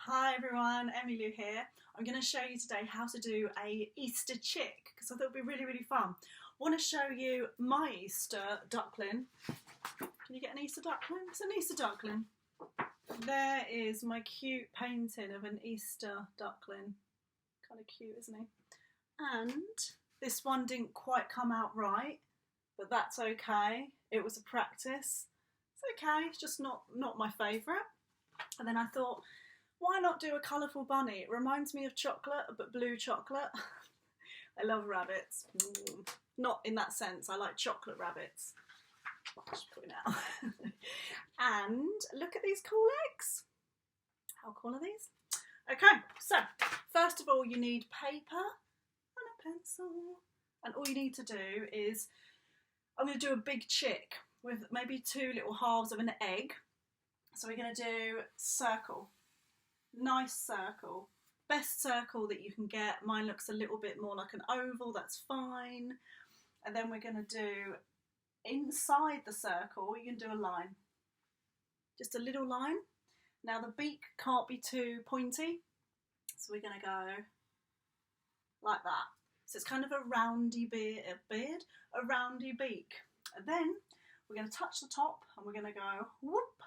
Hi everyone, Emmylou here. I'm going to show you today how to do a Easter chick because I thought it would be really fun. I want to show you my Easter duckling. Can you get an Easter duckling? It's an Easter duckling. There is my cute painting of an Easter duckling. Kind of cute, isn't he? And this one didn't quite come out right, but that's okay. It was a practice. It's okay, it's just not my favourite. And then I thought, why not do a colourful bunny? It reminds me of chocolate, but blue chocolate. I love rabbits. Not in that sense, I like chocolate rabbits. Just putting it out. And look at these cool eggs. How cool are these? Okay, so first of all you need paper and a pencil. And all you need to do is, I'm going to do a big chick with maybe two little halves of an egg. So we're going to do circle. Nice circle. Best circle that you can get. Mine looks a little bit more like an oval, that's fine. And then we're going to do, inside the circle, you can do a line. Just a little line. Now the beak can't be too pointy, so we're going to go like that. So it's kind of a roundy beard, a roundy beak. And then we're going to touch the top and we're going to go whoop,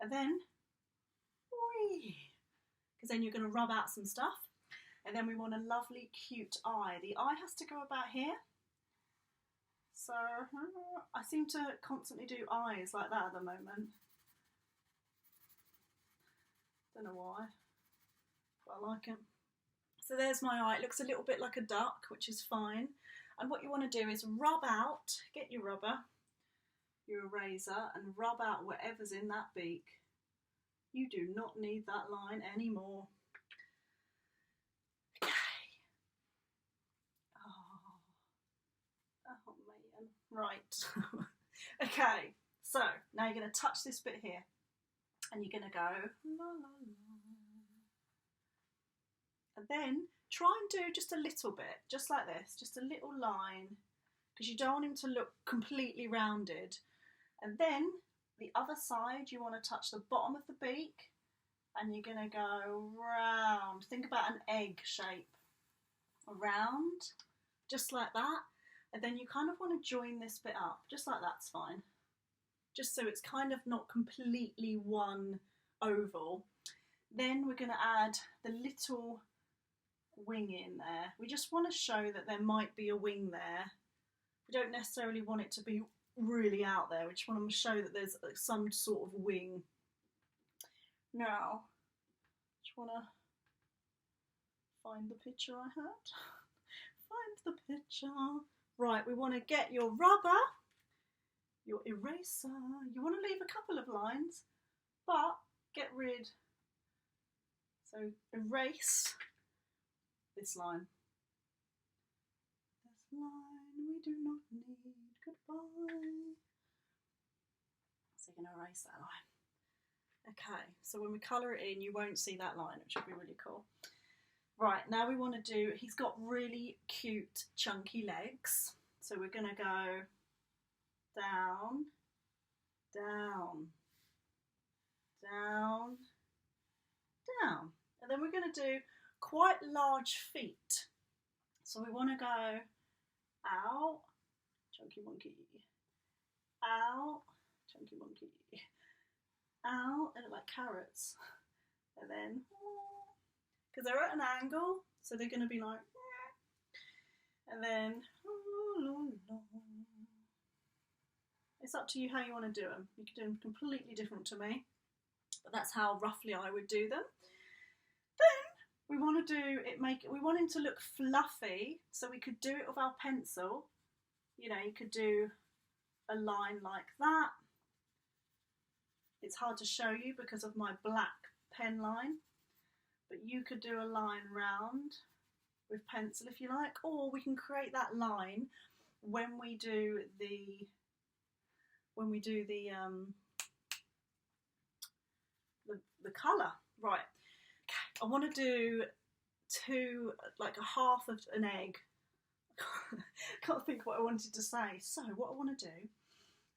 and then whee. Because then you're going to rub out some stuff. And then we want a lovely cute eye. The eye has to go about here. So I seem to constantly do eyes like that at the moment. Don't know why, but I like it. So there's my eye. It looks a little bit like a duck, which is fine. And what you want to do is rub out, get your rubber, your eraser, and rub out whatever's in that beak. You do not need that line anymore. Okay. Oh man. Right. Okay, so now you're going to touch this bit here. And you're going to go la la la. And then try and do just a little bit, just like this, just a little line, because you don't want him to look completely rounded. And then the other side, you want to touch the bottom of the beak, and you're going to go round. Think about an egg shape. Around, just like that. And then you kind of want to join this bit up, just like that's fine. Just so it's kind of not completely one oval. Then we're going to add the little wing in there. We just want to show that there might be a wing there. We don't necessarily want it to be really out there. We just want to show that there's some sort of wing. Now, just want to find the picture I had. Find the picture. Right, we want to get your rubber, your eraser. You want to leave a couple of lines, but get rid. So erase this line. This line we do not need. Goodbye. So you're going to erase that line. Okay, so when we colour it in, you won't see that line, which will be really cool. Right, now we want to do, he's got really cute chunky legs. So we're going to go down, down, down, down. And then we're going to do quite large feet. So we want to go out, chunky monkey, out, chunky monkey, out, and like carrots. And then, because they're at an angle, so they're going to be like, and then, it's up to you how you want to do them. You can do them completely different to me, but that's how roughly I would do them. Then we want to do it. We want him to look fluffy, so we could do it with our pencil. You know, you could do a line like that. It's hard to show you because of my black pen line, but you could do a line round with pencil if you like, or we can create that line when we do the colour. Right, I want to do like a half of an egg. Can't think what I wanted to say. So what I want to do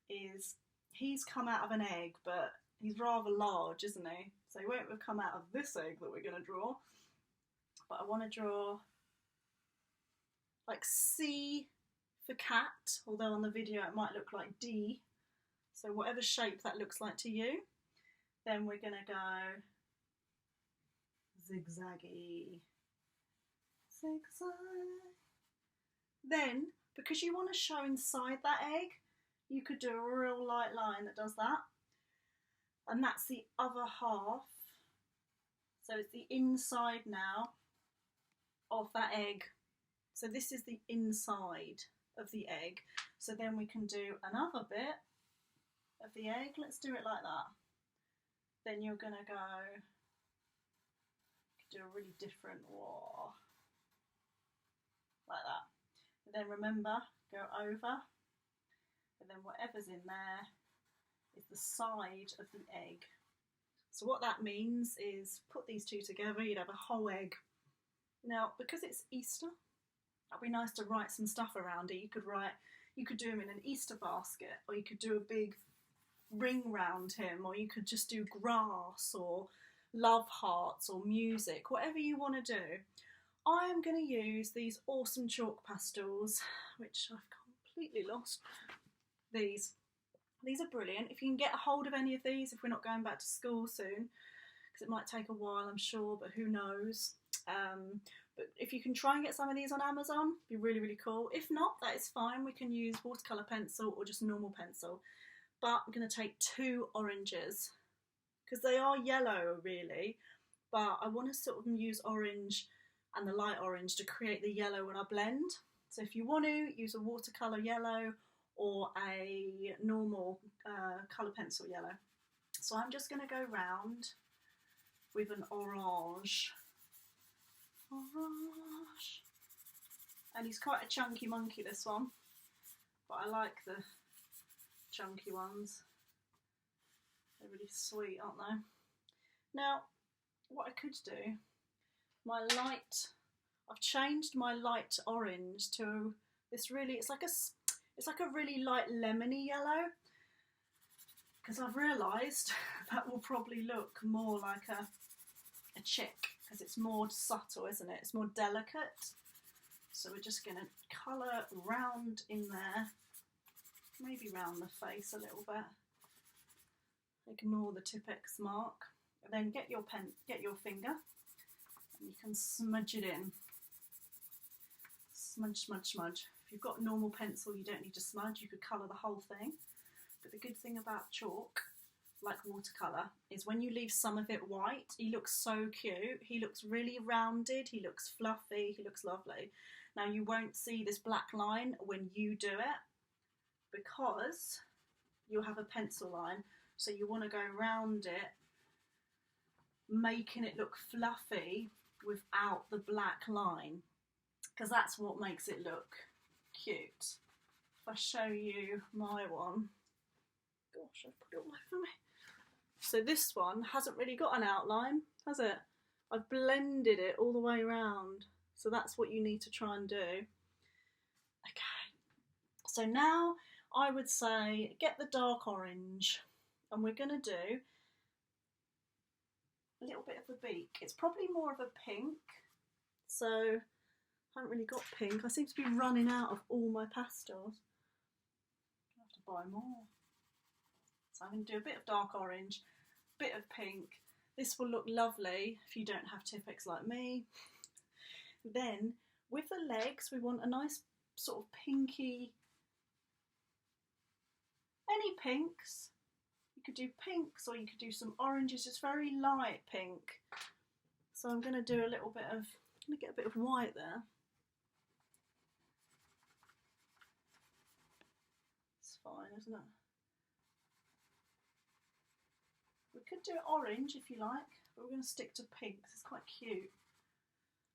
is, he's come out of an egg, but he's rather large, isn't he? So he won't have come out of this egg that we're going to draw. But I want to draw like C for cat, although on the video it might look like D. So whatever shape that looks like to you. Then we're going to go zigzaggy. Zigzag. Then, because you want to show inside that egg, you could do a real light line that does that. And that's the other half. So it's the inside now of that egg. So this is the inside of the egg. So then we can do another bit of the egg. Let's do it like that. Then you're going to go, do a really different, whoa, like that. And then remember, go over, and then whatever's in there is the side of the egg. So what that means is put these two together, you'd have a whole egg. Now, because it's Easter, it'd be nice to write some stuff around it. You could do him in an Easter basket, or you could do a big ring round him, or you could just do grass or love hearts or music, whatever you want to do. I am going to use these awesome chalk pastels, which I've completely lost. These are brilliant. If you can get a hold of any of these, if we're not going back to school soon, because it might take a while, I'm sure, but who knows. But if you can try and get some of these on Amazon, it'd be really, really cool. If not, that is fine. We can use watercolour pencil or just normal pencil. But I'm going to take 2 oranges, because they are yellow really, but I want to sort of use orange and the light orange to create the yellow when I blend. So if you want to, use a watercolour yellow or a normal colour pencil yellow. So I'm just going to go round with an orange. Orange. And he's quite a chunky monkey, this one, but I like the chunky ones. They're really sweet, aren't they? Now, what I could do, I've changed my light orange to this really, it's like a really light lemony yellow, because I've realised that will probably look more like a chick, because it's more subtle, isn't it? It's more delicate. So we're just going to colour round in there, maybe round the face a little bit. Ignore the Tipp-Ex mark, and then get your finger, and you can smudge it in. Smudge, smudge, smudge. If you've got a normal pencil, you don't need to smudge. You could colour the whole thing. But the good thing about chalk, like watercolour, is when you leave some of it white, he looks so cute. He looks really rounded. He looks fluffy. He looks lovely. Now you won't see this black line when you do it, because you'll have a pencil line. So you want to go round it, making it look fluffy without the black line, because that's what makes it look cute. If I show you my one, gosh, I've put it all over me. So this one hasn't really got an outline, has it? I've blended it all the way around. So that's what you need to try and do. Okay, so now I would say get the dark orange, and we're going to do a little bit of a beak. It's probably more of a pink, so I haven't really got pink. I seem to be running out of all my pastels. I have to buy more. So I'm going to do a bit of dark orange, a bit of pink. This will look lovely if you don't have Tipp-Ex like me. Then with the legs, we want a nice sort of pinky, any pinks. You could do pinks, or you could do some oranges, just very light pink. So I'm going to do a little bit of, I'm going to get a bit of white there. It's fine, isn't it? We could do orange if you like, but we're going to stick to pink. It's quite cute.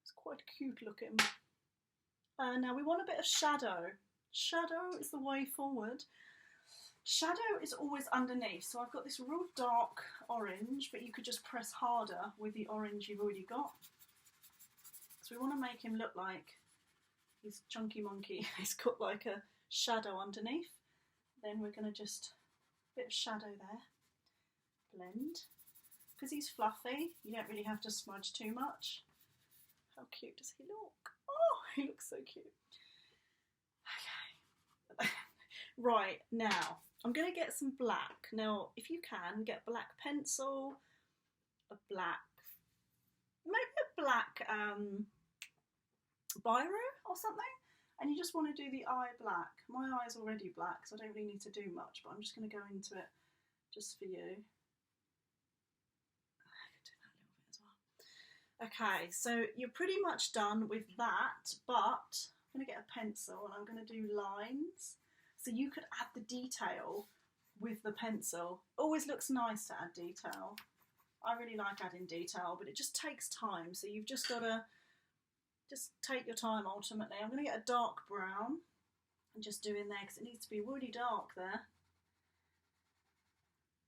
It's quite cute looking. Now we want a bit of shadow. Shadow is the way forward. Shadow is always underneath, so I've got this real dark orange, but you could just press harder with the orange you've already got. So we want to make him look like he's chunky monkey. He's got like a shadow underneath. Then we're going to just, a bit of shadow there. Blend. because he's fluffy, you don't really have to smudge too much. How cute does he look? Oh, he looks so cute. Okay. Right, now, I'm going to get some black. Now, if you can, get black pencil, maybe a black biro or something. And you just want to do the eye black. My eye's already black, so I don't really need to do much, but I'm just going to go into it just for you. I could do that a little bit as well. Okay, so you're pretty much done with that, but I'm going to get a pencil and I'm going to do lines. So you could add the detail with the pencil. Always looks nice to add detail. I really like adding detail, but it just takes time, so you've just got to just take your time ultimately. I'm going to get a dark brown and just do in there because it needs to be really dark there.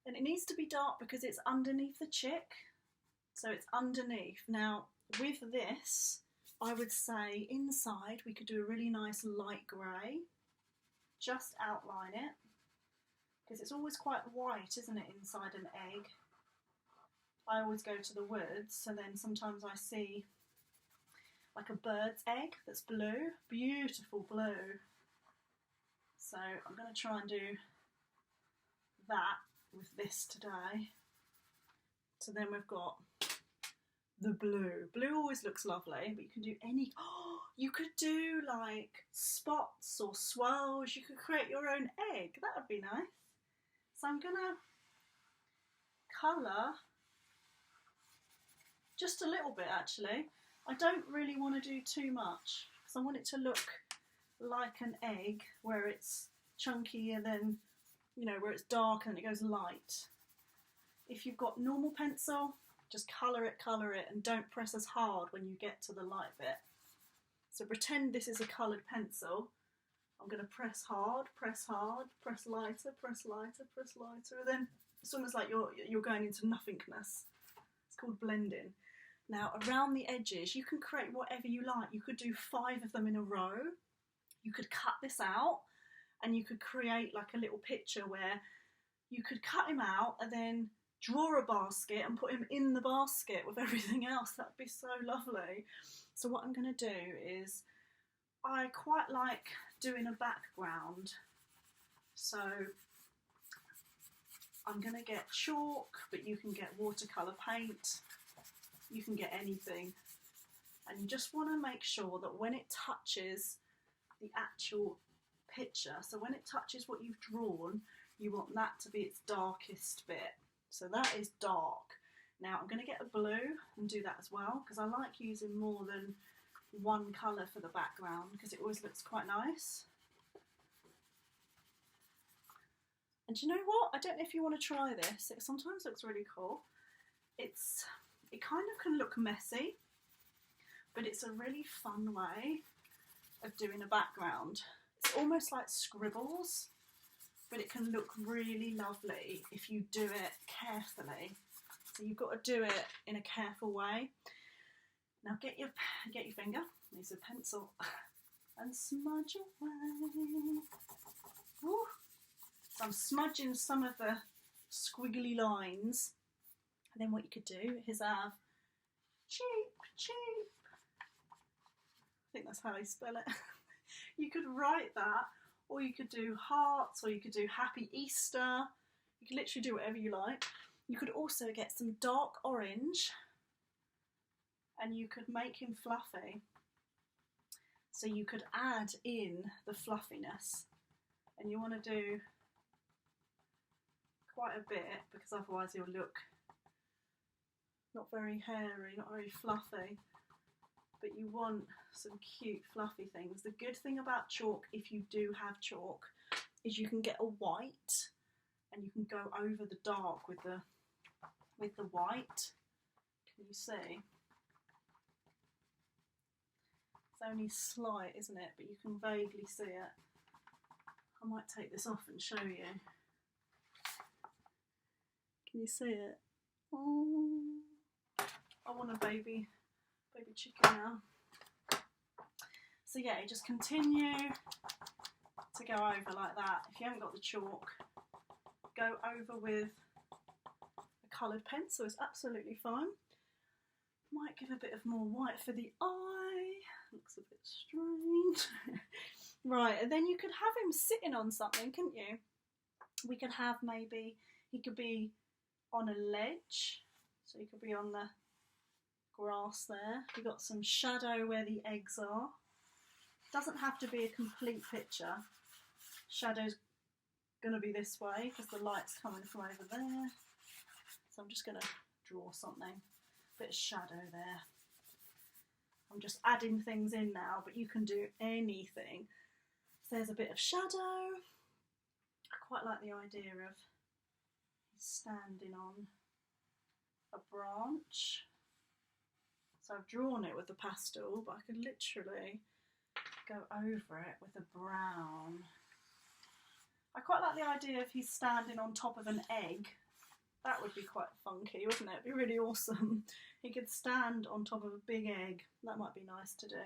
And it needs to be dark because it's underneath the chick. So it's underneath. Now with this, I would say inside we could do a really nice light grey. Just outline it. Because it's always quite white, isn't it, inside an egg? I always go to the woods, so then sometimes I see like a bird's egg that's blue, beautiful blue. So I'm going to try and do that with this today. So then we've got the blue. Blue always looks lovely, but you can do any, oh, you could do like spots or swirls. You could create your own egg. That would be nice. So I'm going to colour just a little bit actually. I don't really want to do too much because I want it to look like an egg where it's chunky and then, you know, where it's dark and it goes light. If you've got normal pencil, just colour it and don't press as hard when you get to the light bit. So pretend this is a coloured pencil. I'm going to press hard, press lighter, press lighter, and then it's almost like you're going into nothingness. It's called blending. Now around the edges you can create whatever you like. You could do 5 of them in a row. You could cut this out and you could create like a little picture where you could cut him out and then draw a basket and put him in the basket with everything else. That'd be so lovely. So what I'm going to do is, I quite like doing a background. So I'm going to get chalk, but you can get watercolour paint. You can get anything. And you just want to make sure that when it touches the actual picture, so when it touches what you've drawn, you want that to be its darkest bit. So that is dark. Now I'm going to get a blue and do that as well, because I like using more than one colour for the background because it always looks quite nice. And do you know what? I don't know if you want to try this. It sometimes looks really cool. It kind of can look messy, but it's a really fun way of doing a background. It's almost like scribbles, but it can look really lovely if you do it carefully. So you've got to do it in a careful way. Now get your finger, use a pencil, and smudge away. Woo. So I'm smudging some of the squiggly lines. And then what you could do is have cheap. I think that's how you spell it. You could write that, or you could do hearts, or you could do Happy Easter. You could literally do whatever you like. You could also get some dark orange and you could make him fluffy. So you could add in the fluffiness, and you want to do quite a bit because otherwise he'll look not very hairy, not very fluffy. But you want some cute fluffy things. The good thing about chalk, if you do have chalk, is you can get a white and you can go over the dark with the white. Can you see? It's only slight, isn't it? But you can vaguely see it. I might take this off and show you. Can you see it? Oh, I want a baby chicken now. So yeah, you just continue to go over like that. If you haven't got the chalk, go over with a coloured pencil is absolutely fine. Might give a bit of more white for the eye. Looks a bit strange. Right, and then you could have him sitting on something, couldn't you? We could have maybe, he could be on a ledge. So he could be on the grass there. We've got some shadow where the eggs are. Doesn't have to be a complete picture. Shadow's going to be this way because the light's coming from over there. So I'm just going to draw something. Bit of shadow there. I'm just adding things in now, but you can do anything. So there's a bit of shadow. I quite like the idea of standing on a branch. So I've drawn it with the pastel, but I could literally go over it with a brown. I quite like the idea of he's standing on top of an egg. That would be quite funky, wouldn't it? It'd be really awesome. He could stand on top of a big egg. That might be nice to do.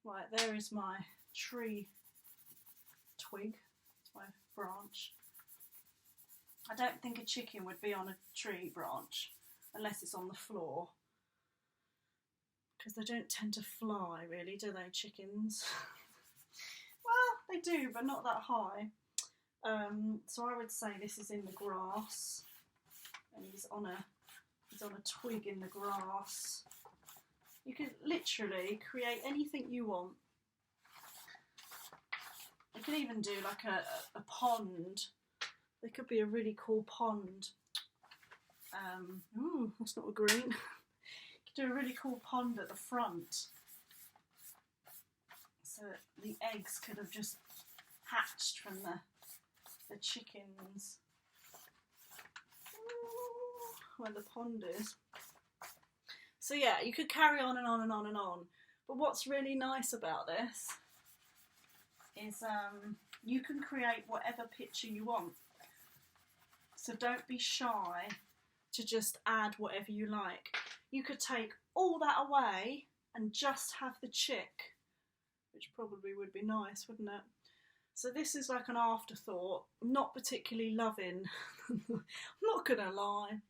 Right, there is my tree twig, my branch. I don't think a chicken would be on a tree branch unless it's on the floor, because they don't tend to fly really, do they, chickens? Well, they do, but not that high. So I would say this is in the grass, and he's on a twig in the grass. You could literally create anything you want. You could even do like a pond. There could be a really cool pond. Ooh, that's not a green. You could do a really cool pond at the front. So the eggs could have just hatched from the chickens. Ooh, where the pond is. So yeah, you could carry on and on and on and on. But what's really nice about this is you can create whatever picture you want. So don't be shy to just add whatever you like. You could take all that away and just have the chick, which probably would be nice, wouldn't it? So this is like an afterthought. I'm not particularly loving, I'm not gonna lie.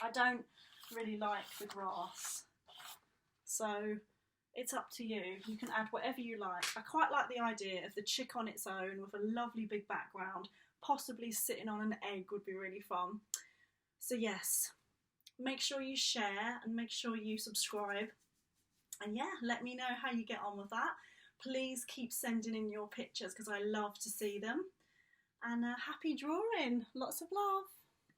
I don't really like the grass. So it's up to you. You can add whatever you like. I quite like the idea of the chick on its own with a lovely big background. Possibly sitting on an egg would be really fun. So yes, make sure you share and make sure you subscribe. And yeah, let me know how you get on with that. Please keep sending in your pictures because I love to see them. And happy drawing. Lots of love.